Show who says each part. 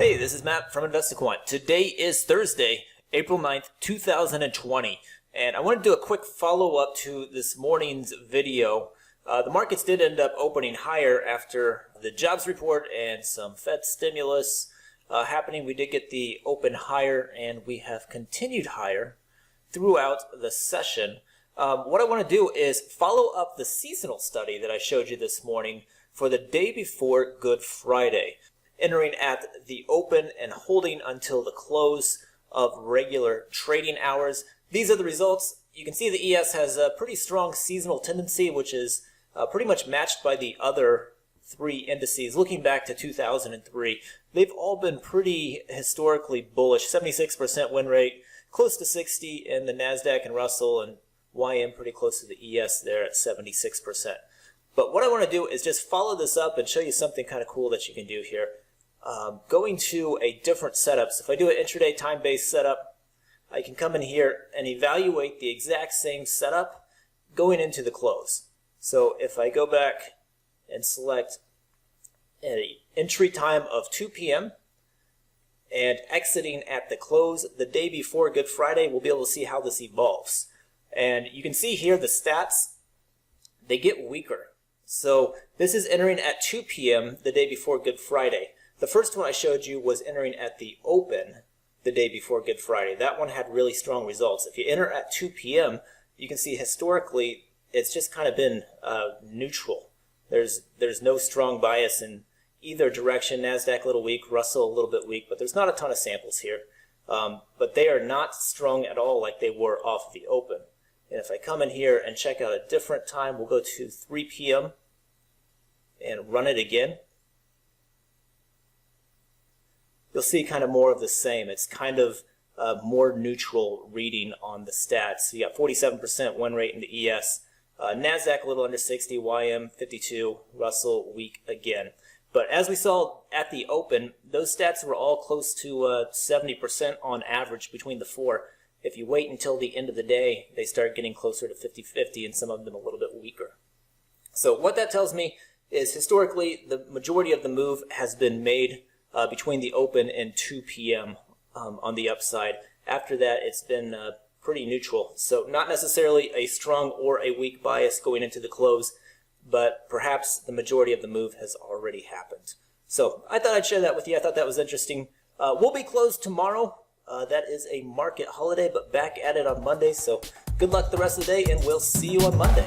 Speaker 1: Hey, this is Matt from InvestiQuant. Today is Thursday, April 9th, 2020, and I want to do a quick follow-up to this morning's video. The markets did end up opening higher after the jobs report and some Fed stimulus happening. We did get the open higher, and we have continued higher throughout the session. What I want to do is follow up the seasonal study that I showed you this morning for the day before Good Friday, entering at the open and holding until the close of regular trading hours. These are the results. You can see the ES has a pretty strong seasonal tendency, which is pretty much matched by the other three indices. Looking back to 2003, they've all been pretty historically bullish. 76% win rate, close to 60 in the NASDAQ and Russell, and YM pretty close to the ES there at 76%. But what I want to do is just follow this up and show you something kind of cool that you can do here. Going to a different setup. So if I do an intraday time-based setup, I can come in here and evaluate the exact same setup going into the close. So if I go back and select an entry time of 2 p.m. and exiting at the close the day before Good Friday, we'll be able to see how this evolves. And you can see here the stats, they get weaker. So this is entering at 2 p.m. the day before Good Friday. The first one I showed you was entering at the open the day before Good Friday. That one had really strong results. If you enter at 2 p.m., you can see historically it's just kind of been neutral. There's no strong bias in either direction. NASDAQ a little weak, Russell a little bit weak, but there's not a ton of samples here. But they are not strong at all like they were off the open. And if I come in here and check out a different time, we'll go to 3 p.m. and run it again. You'll see kind of more of the same. It's kind of more neutral reading on the stats. So you got 47% win rate in the ES. NASDAQ a little under 60, YM 52, Russell weak again. But as we saw at the open, those stats were all close to 70% on average between the four. If you wait until the end of the day, they start getting closer to 50-50 and some of them a little bit weaker. So what that tells me is historically the majority of the move has been made between the open and 2 p.m. On the upside. After that, it's been pretty neutral. So not necessarily a strong or a weak bias going into the close, but perhaps the majority of the move has already happened. So I thought I'd share that with you. I thought that was interesting. We'll be closed tomorrow. That is a market holiday, but back at it on Monday. So good luck the rest of the day, and we'll see you on Monday.